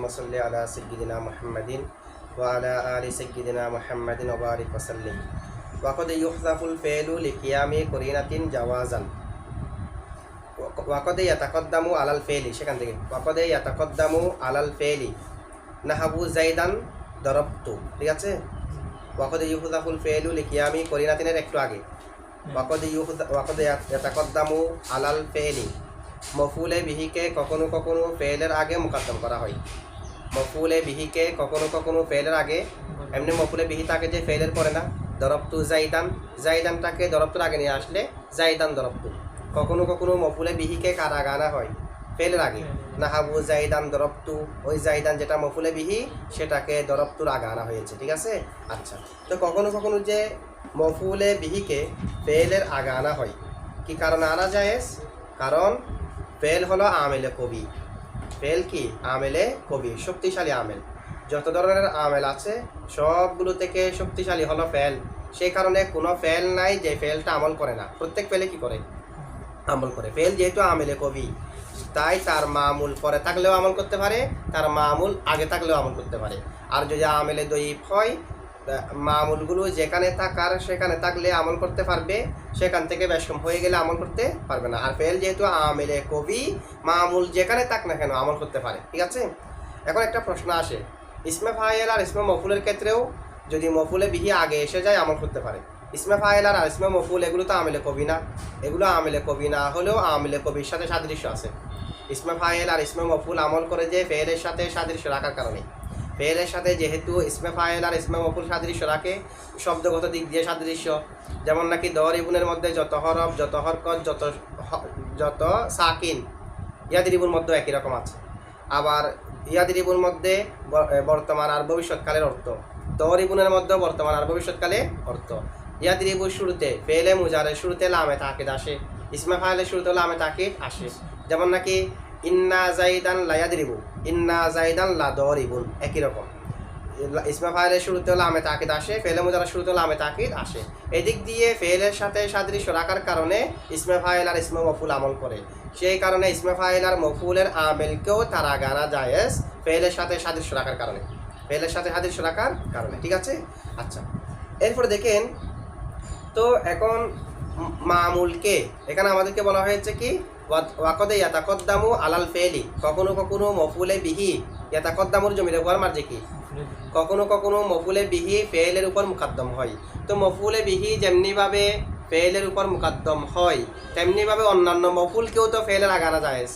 আল্লাহুম্মা সাল্লি আলা সাইয়্যিদিনা মুহাম্মাদিন ওয়া আলা আলি সাইয়্যিদিনা মুহাম্মাদিন ওয়া বারিক ওয়া সাল্লিম। ওয়া ক্বাদ ইউহযাফুল ফি'লু লিকিয়ামি কুরিনাতিন জাওয়াজান ওয়া ক্বাদ ইয়াতাকাদ্দামু আলাল ফি'লি, সেখান থেকে ওয়া ক্বাদ ইয়াতাকাদ্দামু আলাল ফি'লি নাহাবু যাইদান দরবতু, ঠিক আছে। ওয়া ক্বাদ ইউহযাফুল ফি'লু লিকিয়ামি কুরিনাতিনের একটু আগে ওয়া ক্বাদ ইয়াতাকাদ্দামু আলাল ফি'লি, মফুলে বিহিকে কখনো কখনো ফেলের আগে মুকদ্দম করা হয়। মফুলে বিহিকে কখনো কখনো ফেলের আগে, এমনি মফুলে বিহি তাকে যে ফেলের পরে না, দরবতু জাইদান, জাইদানটাকে দরবতুর আগে নিয়ে আসলে জাইদান দরবতু। কখনো কখনো মফুলে বিহিকে কার আগে আনা হয়, ফেলের আগে। নাহাবু জাইদান দরবতু, ওই জাইদান যেটা মফুলে বিহি সেটাকে দরবতুর আগে আনা হয়েছে, ঠিক আছে। আচ্ছা, তো কখনো কখনো যে মফুলে বিহিকে ফেলের আগে আনা হয়, কি কারণে আনা জায়েজ? কারণ ফেল হলো আমেলে কবি। ফেল কি? আমেলে কবি, শক্তিশালী আমেল। যত ধরনের আমেল আছে সবগুলো থেকে শক্তিশালী হলো ফেল। সেই কারণে কোনো ফেল নাই যে ফেলটা আমল করে না, প্রত্যেক ফেলে কি করে? আমল করে। ফেল যেহেতু আমেলে কবি, তাই তার মামুল পরে থাকলেও আমল করতে পারে, তার মামুল আগে থাকলেও আমল করতে পারে। আর যদি আমেলে দইফ হয়, মামুলগুলো যেখানে থাকার সেখানে থাকলে আমল করতে পারবে, সেখান থেকে বেশম হয়ে গেলে আমল করতে পারবে না। আর ফেল যেহেতু আমেলে কবি, মামুল যেখানে থাক না কেন আমল করতে পারে, ঠিক আছে। এখন একটা প্রশ্ন আসে, ইসমে ফাইল আর ইসমে মফুলের ক্ষেত্রেও যদি মফুলে বিহি আগে এসে যায় আমল করতে পারে। ইসমে ফাইল আর ইসমে মফুল এগুলো তো আমেলে কবি না, এগুলো আমেলে কবি না হলেও আমেলে কবির সাথে সাদৃশ্য আছে। ইসমে ফাইল আর ইসমে মফুল আমল করে যে ফেলের সাথে সাদৃশ্য রাখার কারণে। ফেলের সাথে যেহেতু ইসমে ফাইল আর ইসমে মফুল সাদৃশ্য রাখে, শব্দগত দিক দিয়ে সাদৃশ্য, যেমন নাকি দরিবুনের মধ্যে যত হরফ, যত হরকত, যত সাকিন ইয়াদরিবুর মধ্যে একই রকম আছে। আবার ইয়াদরিবুর মধ্যে বর্তমান আর ভবিষ্যৎকালের অর্থ, দরিবুনের মধ্যে বর্তমান আর ভবিষ্যৎকালে অর্থ। ইয়াদরিবুর শুরুতে ফেলে মুজারের শুরুতে লামে তাকিদ আসে, ইসমে ফাইলের শুরুতে লামে তাকিদ আসে। যেমন নাকি ইন্না জাইদান লা ইয়াদরিবু, ইন্না জাইদান লা দরিবুন, একই রকম। ইসমে ফাইলের শুরুতে লামে তাকিদ আসে, ফেলে মুজারের শুরুতে লামে তাকিদ আসে। এদিক দিয়ে ফেলের সাথে সাদৃশ্য রাখার কারণে ইসমে ফাইল আর ইসমে মফুল আমল করে। সেই কারণে ইসমে ফাইল আর মফুলের আমেলকেও তারা গানা জায়েজ, ফেলের সাথে সাদৃশ্য রাখার কারণে, ফেলের সাথে সাদৃশ্য রাখার কারণে, ঠিক আছে। আচ্ছা, এরপরে দেখেন তো এখন মামুলকে এখানে আমাদেরকে বলা হয়েছে কি, ওয়াকদে ইয়াতাকদ্দামু আলাল ফেলি, কখনো কখনো মফুলে বিহি, ইয়াতাকদ্দামুর জমির উপর মার্জে কি, কখনো কখনো মফুলে বিহি ফেলের উপর মুকদ্দম হয়। তো মফুলে বিহি যেমনিভাবে ফেলের উপর মুকদ্দম হয়, তেমনিভাবে অন্যান্য মফুলকেও তো ফেলের আগানা জায়েজ,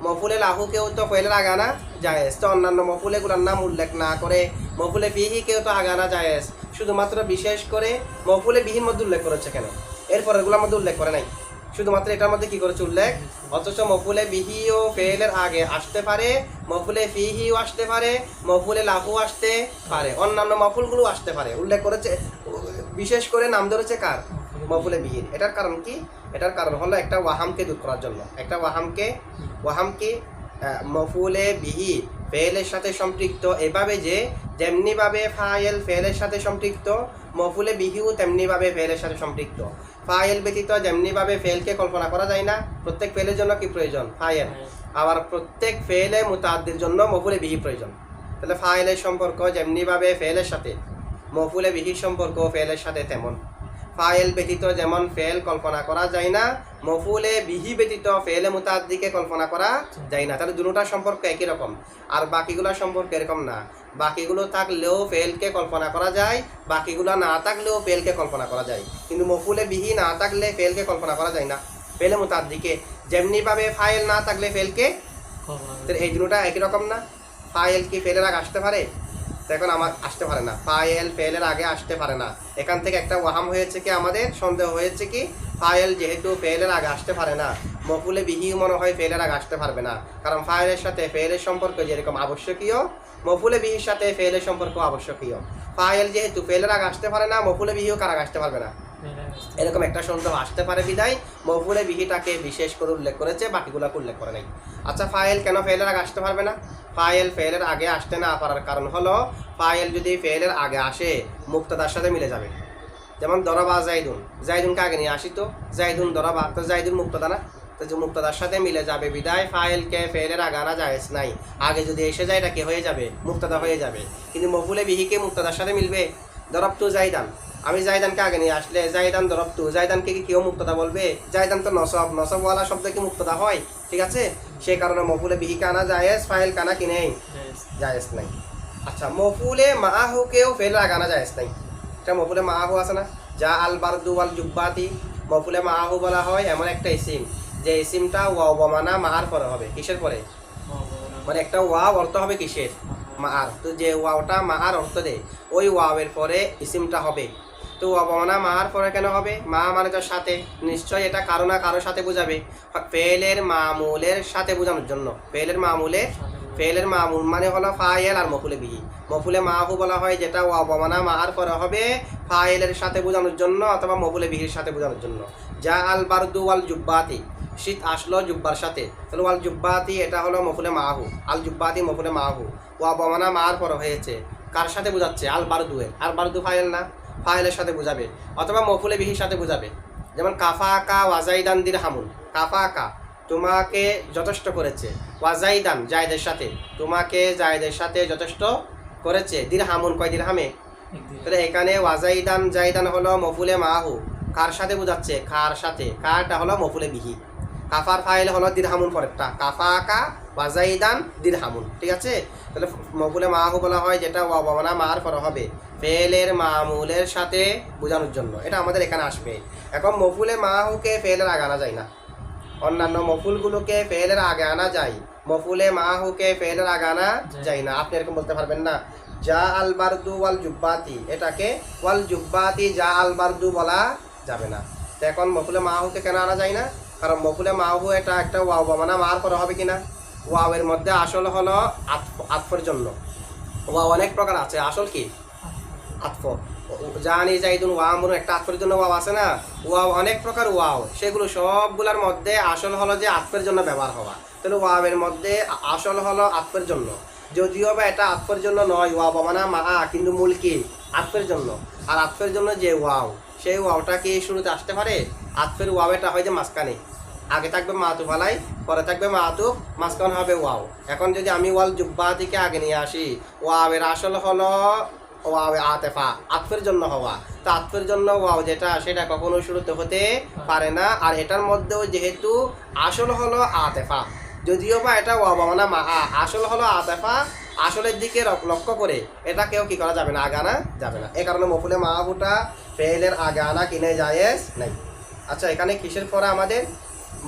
মফুলে লাহুকেও তো ফেলের আগানা জায়েজ। তো অন্যান্য মফুলেগুলোর নাম উল্লেখ না করে মফুলে বিহিকেও তো আগানা জায়েজ, শুধুমাত্র বিশেষ করে মফুলে বিহির মধ্যে উল্লেখ করেছে কেন? এরপর এগুলোর মধ্যে উল্লেখ করে নাই, শুধুমাত্র এটার মধ্যে কি করেছে উল্লেখ। অথচ মফুলে বিহিও ফেলের আগে আসতে পারে, মফুলে ফিহিও আসতে পারে, মফুলে লাহু আসতে পারে, অন্যান্য মফুলগুলো আসতে পারে, উল্লেখ করেছে। বিশেষ করে নাম ধরেছে কার? মফুলে বিহির। এটার কারণ কি? এটার কারণ হলো একটা ওয়াহামকে দূর করার জন্য। একটা ওয়াহামকে মফুলে বিহি ফেলের সাথে সম্পৃক্ত এভাবে যে যেমনিভাবে ফাইল ফেলের সাথে সম্পৃক্ত, মফুলে বিহিও তেমনিভাবে ফেলের সাথে সম্পৃক্ত। ফাইল ব্যতীত যেমনিভাবে ফেলকে কল্পনা করা যায় না, প্রত্যেক ফেলের জন্য কি প্রয়োজন? ফাইল। আবার প্রত্যেক ফেলে মুতাআদ্দির জন্য মফুলে বিহি প্রয়োজন। তাহলে ফাইলের সম্পর্ক যেমনিভাবে ফেলের সাথে, মফুলে বিহির সম্পর্ক ফেলের সাথে তেমন। ফাইল ব্যতীত যেমন ফেল কল্পনা করা যায় না, মফুলে বিহি ব্যতীত ফেলে মুতাআদ্দিকে কল্পনা করা যায় না। তাহলে দুটোটার সম্পর্ক একই রকম, আর বাকিগুলোর সম্পর্ক এরকম না। বাকিগুলো থাকলেও ফেলকে কল্পনা করা যায়, বাকিগুলো না থাকলেও ফেলকে কল্পনা করা যায়, কিন্তু মফুলে বিহি না থাকলে ফেলকে কল্পনা করা যায় না। ফেলে মুতাআদ্দিকে যেমনিভাবে ফাইল না থাকলে ফেলকে, এই দুটোটা একই রকম না। ফাইল কি ফেলের আগে আসতে পারে? এখন আমার আসতে পারে না, ফাইল ফেলের আগে আসতে পারে না। এখান থেকে একটা ওয়াহাম হয়েছে কি, আমাদের সন্দেহ হয়েছে কি, ফাইল যেহেতু ফেলের আগে আসতে পারে না, মফুলে বিহি মনে হয় ফেলের আগে আসতে পারবে না। কারণ ফাইলের সাথে ফেলের সম্পর্ক যেরকম আবশ্যকীয়, মফুলে বিহির সাথে ফেলের সম্পর্ক আবশ্যকীয়। ফাইল যেহেতু ফেলের আগে আসতে পারে না, মফুলে বিহিও কার আগে আসতে পারবে না, এরকম একটা সন্দেহ আসতে পারে বিদায় মফুলে বিহিটাকে বিশেষ করে উল্লেখ করেছে, বাকিগুলোকে উল্লেখ করে নাই। আচ্ছা, ফাইল কেন ফেলের আগে আসতে পারবে না? ফাইল ফেলের আগে আসতে না পারার কারণ হলো, ফাইল যদি ফেলের আগে আসে মুক্তাদার সাথে মিলে যাবে। যেমন দরাবা জাইদুন, জাইদুনকে আগে নিয়ে আসি তো জাইদুন দরাবা, তো জাইদুন মুক্তাদা না, তো যে মুক্তাদার সাথে মিলে যাবে বিদায় ফাইলকে ফেলের আগে আনা জায়েজ নাই। আগে যদি এসে যায় এটা কি হয়ে যাবে, মুক্তাদা হয়ে যাবে। কিন্তু মফুলে বিহিকে মুক্তাদার সাথে মিলবে। দরবতু জাইদান, আমি জাইদানকে আগে নিয়ে আসলে জাইদান দরবতু, জাইদানকে কি কেউ মুক্তাদা বলবে? জাইদান তো নসব, নসবওয়ালা শব্দ কি মুক্তাদা হয়? ঠিক আছে, সেই কারণে মফুলে বিহিকে আনা জায়েজ, ফাইল কানা কি নেই, জায়েজ নাই। আচ্ছা, মফুলে মাহুকেও ফেলের আগে আনা জায়েজ নাই। এটা মফুলে মাহু আছে না, যা আল বারদু ওয়াল জুব্বাতি, মফুলে মাহু বলা হয় এমন একটা ইসিম যে ইসিমটা ওয়াও বমানা মাহার পরে হবে। কিসের পরে? মানে একটা ওয়াও অর্থ হবে কিসের, মাহার। তো যে ওয়াওটা মাহার অর্থ দেয় ওই ওয়াওয়ের পরে ইসিমটা হবে। তো ওয়া বমানা মাহার পরে কেন হবে? মা মানে তো সাথে, নিশ্চয় এটা কারো না কারোর সাথে বোঝাবে। ফেলের মামুলের সাথে বোঝানোর জন্য। ফেলের মামুল মানে হলো ফাইল আর মফুলে বিহি। মফুলে মাহু বলা হয় যেটা ওয়া বমানা মাহার পরে হবে ফাইলের সাথে বোঝানোর জন্য অথবা মফুলে বিহির সাথে বোঝানোর জন্য। যা আল বারদু ওয়াল জুব্বাতি, শীত আসলো জুব্বার সাথে, তাহলে ওয়াল জুব্বাতি এটা হলো মফুলে মাহু, আল জুব্বাতি মফুলে মাহু। ওয়া বমানা মাহার পরে হয়েছে, কার সাথে বোঝাচ্ছে? আল বারদুয়ের। আর বারদু ফাইল না, ফাইলের সাথে বোঝাবে অথবা মফুলে বিহির সাথে বোঝাবে। যেমন কাফাকা ওয়াজাইদান দিরহামুন, কাফাকা তোমাকে যথেষ্ট করেছে, ওয়াজাইদান জায়দের সাথে, তোমাকে জায়দের সাথে যথেষ্ট করেছে, দিরহামুন কয় দিরহামে। তাহলে এখানে ওয়াজাইদান জাইদান হলো মফুলে মাহু, কার সাথে বোঝাচ্ছে? খার সাথে, কারটা হলো মফুলে বিহি। কাফার ফাইল হলো দিরহামুন পরেরটা, কাফাকা ওয়াজাইদান দিরহামুন। ঠিক আছে, তাহলে মফুলে মাহু বলা হয় যেটা ওয়া বমানা মাহার পরে হবে ফেলের মামুলের সাথে বোঝানোর জন্য। এটা আমাদের এখানে আসবে। এখন মফুলে মাহুকে ফেলের আগে আনা যায় না, অন্যান্য মফুলগুলোকে ফেলের আগে আনা যায়, মফুলে মাহুকে ফেলের আগে আনা যায় না। আপনি এরকম বলতে পারবেন না যা আল বারদু ওয়াল জুব্বাতি, এটাকে ওয়াল জুব্বাতি যা আল বারদু বলা যাবে না। তো এখন মফুলে মাহুকে কেন আনা যায় না? কারণ মফুলে মাহু এটা একটা ওয়াও বমানা মাহার পরে হবে কিনা। ওয়াওয়ের মধ্যে আসল হলো আতফের জন্য। ওয়াও অনেক প্রকার আছে, আসল কি আতফ। জানি জাইদুন ওয়ামুন একটা আতফের জন্য ওয়াও আছে না, ওয়াও অনেক প্রকার ওয়াও, সেগুলো সবগুলোর মধ্যে আসল হলো যে আতফের জন্য ব্যবহার হওয়া। তাহলে ওয়াওয়ের মধ্যে আসল হলো আতফের জন্য, যদিও বা এটা আতফের জন্য নয়, ওয়া বমানা মাহা, কিন্তু মূল কি আতফের জন্য। আর আতফের জন্য যে ওয়াও, সেই ওয়াওটা কি শুরুতে আসতে পারে? আতফের ওয়াও এটা হয় যে মাঝখানে, আগে থাকবে মাতুফ আলাই, পরে থাকবে মাতুফ, মাঝখানে হবে ওয়াও। এখন যদি আমি ওয়াল জুব্বাতিকে আগে নিয়ে আসি, ওয়াওয়ের আসল হলো ওয়াওয়ে আতেফা, আতফের জন্য হওয়া। তো আতফের জন্য ওয়াও যেটা, সেটা কখনো শুরুতে হতে পারে না। আর এটার মধ্যেও যেহেতু আসল হলো আতেফা, যদিও বা এটা ওয়া বমানা মাহা, আসল হলো আতেফা, আসলের দিকে লক্ষ্য করে এটাকেও কি করা যাবে না, আগে আনা যাবে না। এই কারণে মফুলে মাহুটা ফেলের আগে আনা কিনে জায়েজ নাই। আচ্ছা, এখানে কিসের পরে আমাদের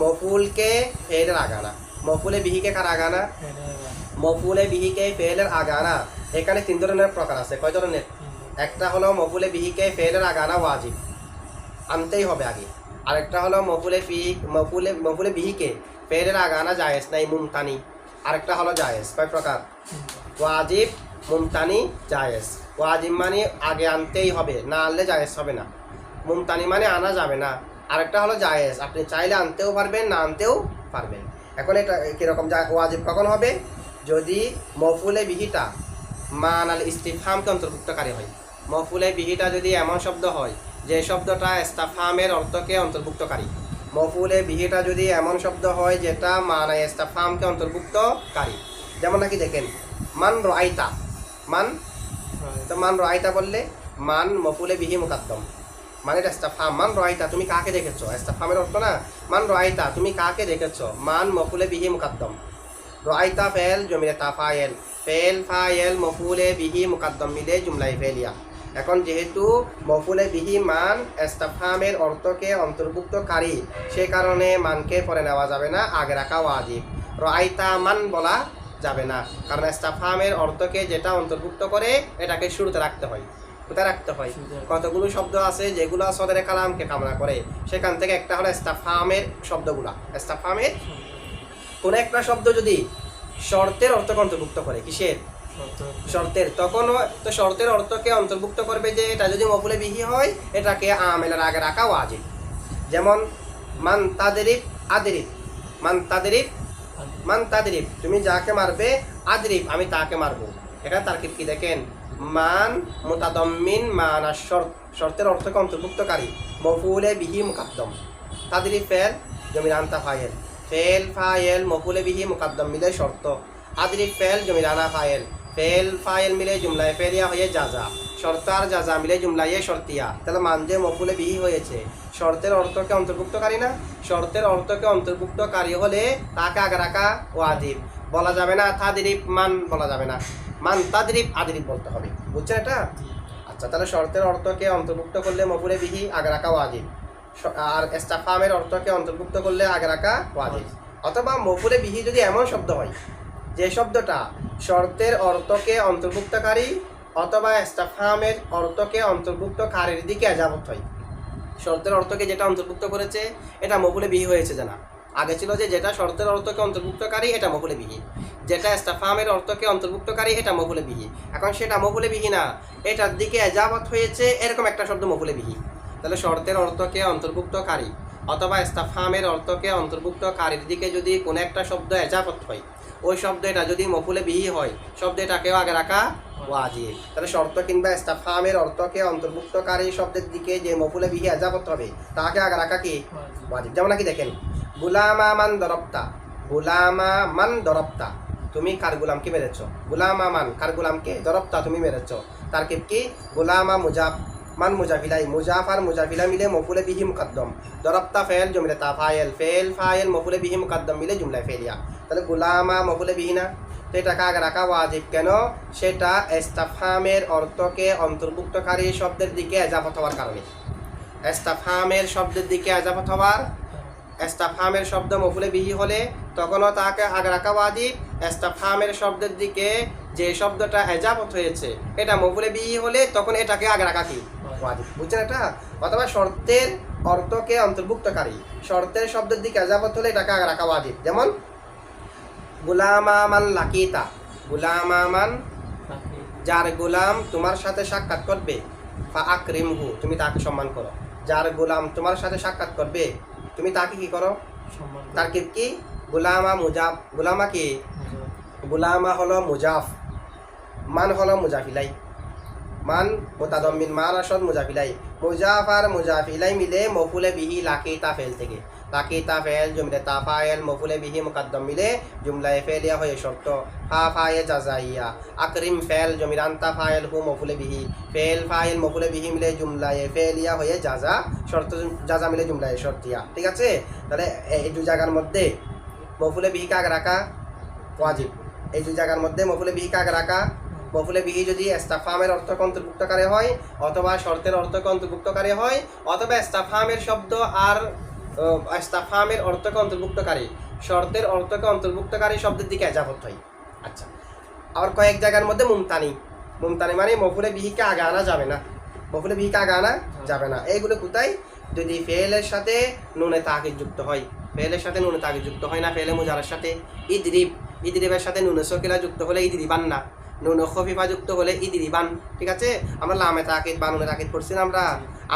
মফুলকে ফেলের আগে আনা, মফুলে বিহিকে কার আগে আনা? মফুলে বিহিকে ফেলের আগে আনা। এখানে তিন ধরনের প্রকার আছে। কয় ধরনের? একটা হলো মফুলে বিহিকে ফেলের আগে আনা ওয়াজিব, আনতেই হবে আগে। আরেকটা হলো মফুলে বিহিকে ফেলের আগে আনা জায়েজ নাই, মুমতানি। আরেকটা হলো জায়েজ। কয় প্রকার? ওয়াজিব, মুমতানি, জায়েজ। ওয়াজিব মানে আগে আনতেই হবে, না আনলে জায়েজ হবে না। মুমতানি মানে আনা যাবে না। আরেকটা হলো জায়েজ, আপনি চাইলে আনতেও পারবেন, না আনতেও পারবেন। এখন এটা কীরকম ওয়াজিব কখন হবে? যদি মফুলে বিহিটা মান আল ইস্তিফহামকে অন্তর্ভুক্তকারী হয়। মফুলে বিহিটা যদি এমন শব্দ হয় যে শব্দটা ইস্তিফহামের অর্থকে অন্তর্ভুক্তকারী। মফুলে বিহিটা যদি এমন শব্দ হয় যেটা মান ইস্তিফহামকে অন্তর্ভুক্তকারী। যেমন নাকি দেখেন মান রাআইতা, মান রাআইতা বললে মান মফুলে বিহি মুকাদ্দম, মানে এটা ইস্তিফহাম। মান রাআইতা, তুমি কাকে দেখেছো, ইস্তিফহামের অর্থ না। মান রাআইতা, তুমি কাকে দেখেছো, মান মফুলে বিহি মুকাদ্দম। রাআইতা ফেল জমিরে তা ফাইল, ফেল ফাইল মফুলে বিহি মুকাদ্দম মিলে জুমলাই ফেলিয়া। এখন যেহেতু মফুলে বিহি মান ইস্তিফহামের অর্থকে অন্তর্ভুক্তকারী, সে কারণে মানকে পরে নেওয়া যাবে না, আগে রাখা ওয়াজিব। রাআইতা মান বলা যাবে না, কারণ ইস্তিফহামের অর্থকে যেটা অন্তর্ভুক্ত করে এটাকে শুরুতে রাখতে হয়। কোথায় রাখতে হয়? কতগুলো শব্দ আছে যেগুলো সদরে কালামকে কামনা করে, সেখান থেকে একটা হলো ইস্তিফহামের শব্দগুলা। ইস্তিফহামের কোন একটা শব্দ যদি শর্তের অর্থকে অন্তর্ভুক্ত করে, কিসের? শর্তের, তখন তো শর্তের অর্থকে অন্তর্ভুক্ত করবে যে এটা যদি মফুলে বিহি হয় এটাকে আমেলের আগে রাখা ওয়াজিব। যেমন মান তাদরিব আদরিব, মান তাদরিব তুমি যাকে মারবে, আদরিব আমি তাকে মারবো। এখানে তারকিব কি দেখেন, মান মুতাদাম্মিন মান আশ-শর্ত, শর্তের অর্থকে অন্তর্ভুক্তকারী, মফুলে বিহি মুকাদ্দম। তাদরিব ফেল, জমির আনতা ফাইল, ফেল ফাইল মফুলে বিহি মুকাদ্দম মিলে শর্ত, আদরিব ফেল জমির আনা ফাইল, ফেল ফাইল মিলে জুমলায় ফেলিয়া হয়ে জাজা, শর্ত আর জাজা মিলে জুমলায় শর্তিয়া। তাহলে মান যে মফুলে বিহি হয়েছে শর্তের অর্থকে অন্তর্ভুক্তকারী না? শর্তের অর্থকে অন্তর্ভুক্তকারী হলে তাকে আগে রাখা ওয়াজিব, বলা যাবে না তাদরিব মান বলা যাবে না, মান তাদরিব আদরিব বলতে হবে। বুঝছেন এটা? আচ্ছা, তাহলে শর্তের অর্থকে অন্তর্ভুক্ত করলে মফুলে বিহি আগে রাখা ওয়াজিব, আর ইস্তিফহামের অর্থকে অন্তর্ভুক্ত করলে আগে রাখা ওয়াজিব। অথবা মফুলে বিহি যদি এমন শব্দ হয় যে শব্দটা শর্তের অর্থকে অন্তর্ভুক্তকারী অথবা ইস্তিফহামের অর্থকে অন্তর্ভুক্তকারীর দিকে এজাবত হয়। শর্তের অর্থকে যেটা অন্তর্ভুক্ত করেছে এটা মফুলে বিহি হয়েছে জানা। আগে ছিল যে যেটা শর্তের অর্থকে অন্তর্ভুক্তকারী এটা মফুলে বিহি, যেটা ইস্তিফহামের অর্থকে অন্তর্ভুক্তকারী এটা মফুলে বিহি। এখন সেটা মফুলে বিহি না, এটার দিকে এজাবত হয়েছে এরকম একটা শব্দ মফুলে বিহি। তাহলে শর্তের অর্থকে অন্তর্ভুক্তকারী অথবা ইস্তিফহামের অর্থকে অন্তর্ভুক্তকারীর দিকে যদি কোনো একটা শব্দ এজাবত হয়, ওই শব্দটা যদি মফুলে বিহি হয় শব্দটাকেও আগে রাখা ওয়াজিব। তাহলে শর্ত কিংবা ইস্তিফহামের অর্থকে অন্তর্ভুক্তকারী শব্দের দিকে যে মফুলে বিহি এজাবত হবে তাকে আগে রাখা কি ওয়াজিব। যেমন নাকি দেখেন, গুলামা মান দরবতা, গুলামা মান দরবতা, তুমি কার গুলামকে মেরেছ। গুলামা মান কার গুলামকে, দরবতা তুমি মেরেছ। তারকিব কি? গুলামা মুজাফ, মান মুজাফিলাই, মুজাফ আর মুজাফিলা মিলে মফুলে বিহি মুকদ্দম, দরবতা ফেল জুমলে তা ফাইল, ফেল ফাইল মফুলে বিহি মুকদ্দম মিলে জুমলায় ফেলিয়া। তাহলে গুলামা মফুলে বিহি না, তো এটাকে আগে রাখা ওয়াজিব। কেন? সেটা ইস্তিফহামের অর্থকে অন্তর্ভুক্তকারী শব্দের দিকে এজাফত হওয়ার কারণে। ইস্তিফহামের শব্দের দিকে এজাফত হওয়ার, ইস্তিফহামের শব্দ মফুলে বিহি হলে তখনও তাকে আগে রাখা ওয়াজিব। ইস্তিফহামের শব্দের দিকে যে শব্দটা এজাফত হয়েছে এটা মফুলে বিহি হলে তখন এটাকে আগে রাখা কি ওয়াজিব। বুঝছেন এটা? অথবা শর্তের অর্থকে অন্তর্ভুক্তকারী শর্তের শব্দের দিকে এজাফত হলে এটাকে আগে রাখা ওয়াজিব। যেমন গুলামা মান লাকিতা, গুলামা মান যার গোলাম তোমার সাথে সাক্ষাৎ করবে, ফা আকরিমহু তুমি তাকে সম্মান করো। যার গোলাম তোমার সাথে সাক্ষাৎ করবে তুমি তাকে কি করো? তারকিব কি? গুলামা মুজাফ, গুলামা কি? গুলামা হলো মুজাফ, মান হলো মুজাফিলাই, মান মুতাদাম্মিন মান আসদ মুজাফিলাই, মুজাফ আর মুজাফিলাই মিলে মফুলে বিহি লাকিতা ফেল থেকে, লাকিতা ফেল জুমলে তা ফাইল মফুলে বিহি মুকদ্দম মিলে জুমলায়ে ফেলিয়া হয়ে শর্ত, ফা ফায়ে জাজাইয়া, আকরিম ফেল জমির আনতা ফাইল হু মফুলে বিহি, ফেল ফাইল মফুলে বিহি মিলে জুমলায়ে ফেলিয়া হয়ে জাজা, শর্ত জাজা মিলে জুমলায়ে শর্তিয়া। ঠিক আছে? তাহলে এই দুই জায়গার মধ্যে মফুলে বিহি আগে রাখা ওয়াজিব। এই দুই জায়গার মধ্যে মফুলে বিহি আগে রাখা, মফুলে বিহি যদি ইস্তিফহামের অর্থকে অন্তর্ভুক্তকারী হয় অথবা শর্তের অর্থকে অন্তর্ভুক্তকারী হয় অথবা ইস্তিফহামের শব্দ আর ইস্তিফহামের অর্থকে অন্তর্ভুক্তকারী শর্তের অর্থকে অন্তর্ভুক্তকারী শব্দের দিকে এজাফত হয়। আচ্ছা, আবার কয়েক জায়গার মধ্যে মুমতানি, মুমতানি মানে মফুলে বিহিকে আগে আনা যাবে না, মফুলে বিহিকে আগে আনা যাবে না। এইগুলো কোথায়? যদি ফেলের সাথে নুনে তাকিদ যুক্ত হয়, ফেলের সাথে নুনে তাকিদ যুক্ত হয় না, ফেলে মুজারের সাথে ইদরিব, ইদরিবের সাথে নুনে সকিলা যুক্ত হলে ইদরিবান না, নুন খফিফা যুক্ত হলে ইদরিবান। ঠিক আছে? আমরা লামে তাকিদ বা নুনে তাকিদ পড়ছি না আমরা,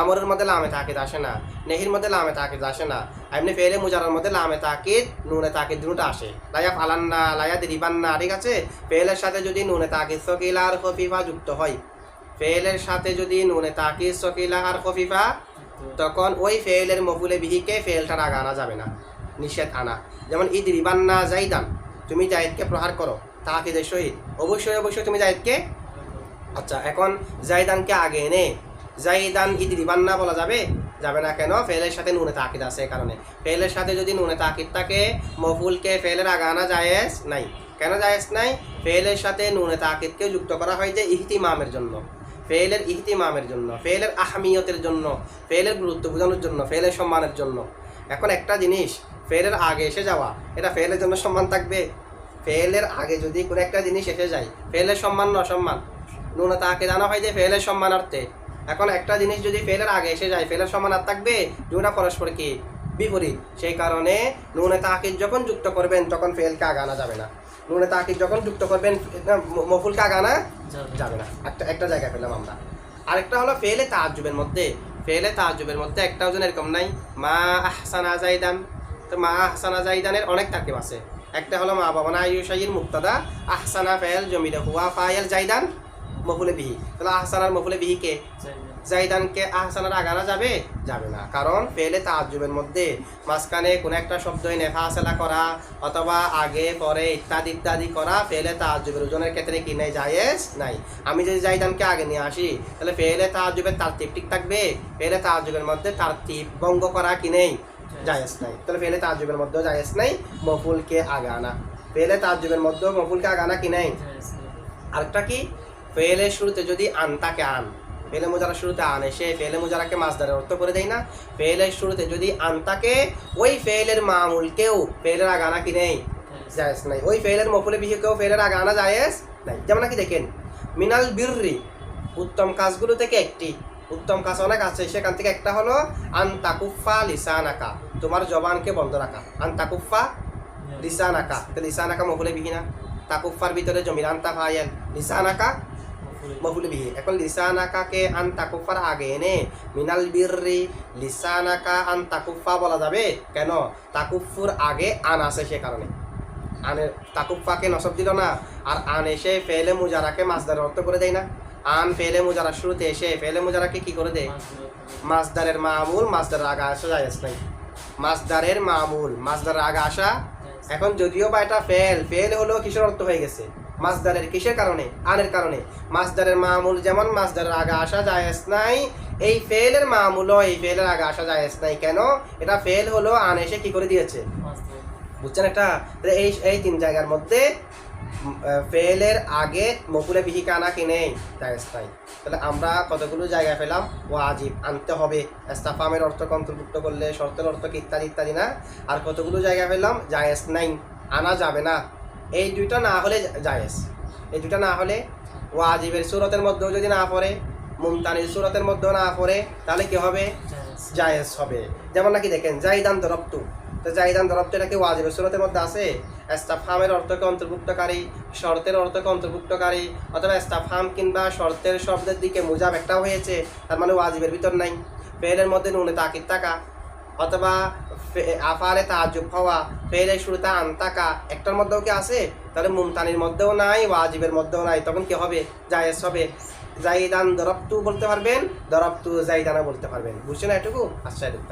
আমরের মধ্যে লামে তাকিদ আসে না, নেহির মধ্যে লামে তাকিদ আসে না, এমনি ফেলে মুজারের মধ্যে লামে তাকিদ নুনে তাকিদ দুটোটা আসে, লায়া ফালান্না লায়া দিরিবান্না। ঠিক আছে? ফেলের সাথে যদি নুনে তাকিদ সকিলা আর খফিফা যুক্ত হয়, ফেলের সাথে যদি নুনে তাকিদ সকিলা আর খফিফা, তখন ওই ফেলের মফুলে বিহিকে ফেলটার আগে আনা যাবে না, নিষেধ আনা। যেমন ইদরিবান্না জাইদান, তুমি জাইদকে প্রহার করো, তাকিদের সহিত, অবশ্যই অবশ্যই তুমি জাইদকে। আচ্ছা, এখন জাইদানকে আগে এনে জাইদান ইদরিবান্না বলা যাবে? যাবে না। কেন? ফেলের সাথে নুনে তাকিদ আছে এই কারণে। ফেলের সাথে যদি নুনে তাকিদ থাকে মফুলকে ফেলের আগে আনা জায়েজ নাই। কেন জায়েজ নাই? ফেলের সাথে নুনে তাকিদকে যুক্ত করা হয় যে ইহতিমামের জন্য, ফেলের ইহতিমামের জন্য, ফেলের আহমিয়তের জন্য, ফেলের গুরুত্ব বোঝানোর জন্য, ফেলের সম্মানের জন্য। এখন একটা জিনিস ফেলের আগে এসে যাওয়া, এটা ফেলের জন্য সম্মান থাকবে? ফেলের আগে যদি কোনো একটা জিনিস এসে যায় ফেলের সম্মান না অসম্মান? নুনে তাকিদ আনা হয় যে ফেলের সম্মানার্থে। এখন একটা জিনিস যদি ফেলের আগে এসে যায় ফেলের সম্মান আর থাকবে? দুটা পরস্পর কি বিপরীত। সেই কারণে নুনে তাকিদ যখন যুক্ত করবেন তখন ফেলকে আগে আনা যাবে না, নুনে তাকিদ যখন যুক্ত করবেন মফুলকে আগে আনা যাবে না। একটা জায়গায় পেলাম আমরা। আরেকটা হলো ফেলে তাআজ্জুবের মধ্যে, ফেলে তাআজ্জুবের মধ্যে একটাও যেন এরকম নাই, মা আহসানা জাইদান। তো মা আহসানা জাইদানের অনেক তারকিব আছে। একটা হলো মা বাবানা ইউশাইর মুক্তাদা, আহসানা ফেল জমিলে হুয়া ফাইল জাইদান মফুলে বিহি। তাহলে আহসানার মফুলে বিহি কে? জাইদানকে আহসানের আগে আনা যাবে? যাবে না, কারণ ফেলে তাজ্জুবের মধ্যে মাঝখানে কোনো একটা শব্দ এনে ফাসলা করা অথবা আগে পরে ইত্যাদি ইত্যাদি করা ফেলে তাজ্জুবের ওজনের ক্ষেত্রে কি নেই, জায়েজ নাই। আমি যদি জাইদানকে আগে নিয়ে আসি তাহলে ফেলে তাজ্জুবের তারতিব ঠিক থাকবে? ফেলে তাজ্জুবের মধ্যে তারতিব ভঙ্গ করা কি নেই, জায়েজ নাই। তাহলে ফেলে তাজ্জুবের মধ্যেও জায়েজ নাই মফুলকে আগে আনা। ফেলে তাজ্জুবের মধ্যেও মফুলকে আগে আনা কি নেই। আরেকটা কি, ফেলের শুরুতে যদি আনতাকে আন, ফেলে মুজারা শুরুতে আন এসে ফেলে মুজারাকে মাসদারের অর্থ করে দেয় না, ফেলের শুরুতে যদি আনতাকে ওই ফেলের মামুলকেও ফেলের আগে আনা কি নেই, জায়েজ নাই। ওই ফেলের মফুলে বিহিকেও ফেলের আগে আনা জায়েজ নাই। যেমন নাকি দেখেন, মিনাল বিররি, উত্তম কাজগুলো থেকে একটি, উত্তম কাজ অনেক আছে, সেখান থেকে একটা হলো আনতাকুফা লিসানাকা, তোমার জবানকে বন্ধ রাখা। আনতাকুফা লিসানাকা, তো লিসানাকা মফুলে বিহি না, তাকুফার ভিতরে জমির আনতা ফাইল, লিসানাকা মফুলে বিহি। এখন লিসানাকাকে আনতাকুফার আগে এনে মিনাল বিররি লিসানাকা আনতাকুফা বলা যাবে কেন? তাকুফুর আগে আন আছে, সে কারণে। আনে তাকুফাকে নসব দিল না, আর আন এসে ফেলে মুজারাকে মাসদারের অর্থ করে দেয় না। আন ফেলে মুজারা শুরুতে এসে ফেলে মুজারাকে কি করে দেয়, মাসদারের মামুল মাসদারের আগে আসা জায়েজ নাই। মাসদারের মামুল মাসদারের আগে আসা, এখন যদিও বা এটা ফেল হলেও কিসের অর্থ হয়ে গেছে, মাসদারের। কিসের কারণে? আনের কারণে। মাসদারের মামুল যেমন মাসদারের আগে আসা জায়েজ নাই, এই ফেলের মামুলও এই ফেলের আগে আসা জায়েজ নাই। কেন? এটা ফেল হলো, আন এসে কি করে দিয়েছে, বুঝছেন? এটা এই তিন জায়গার মধ্যে ফেলের আগে মফুলে বিহিকে আনা কি নেই, জায়েজ নাই। তাহলে আমরা কতগুলো জায়গায় পেলাম ওয়াজিব আনতে হবে, ইস্তাফহামের অর্থকে অন্তর্ভুক্ত করলে, শর্তের অর্থকে ইত্যাদি ইত্যাদি না। আর কতগুলো জায়গায় পেলাম জায়েজ নাই, আনা যাবে না। এই দুইটা না হলে জায়েজ, এই দুইটা না হলে ওয়াজিবের সূরতের মধ্যেও যদি না পড়ে, মুমতানির সূরতের মধ্যেও না পড়ে, তাহলে কি হবে, জায়েজ হবে। যেমন নাকি দেখেন, জাইদান দরবতু, তো জাইদান দরবতু এটা কি ওয়াজিবের সূরতের মধ্যে আছে? ইস্তাফহামের অর্থকে অন্তর্ভুক্তকারী, শর্তের অর্থকে অন্তর্ভুক্তকারী, অথবা ইস্তাফহাম কিংবা শর্তের শব্দের দিকে মুজাব একটাও হয়েছে, তার মানে ওয়াজিবের ভিতর নাই। ফেলের মধ্যে নুনে তাকিদ থাকা, অথবা আফালে তাজ্জুব হওয়া, ফেলের শুরুতে আন থাকা, একটার মধ্যেও কি আছে? তাহলে মুমতানির মধ্যেও নাই, ওয়াজিবের মধ্যেও নাই, তখন কি হবে, জায়েজ হবে। জাইদান দরবতু বলতে পারবেন, দরবতু জাইদানা বলতে পারবেন। বুঝছেন এটুকু? আচ্ছা, এটুকু।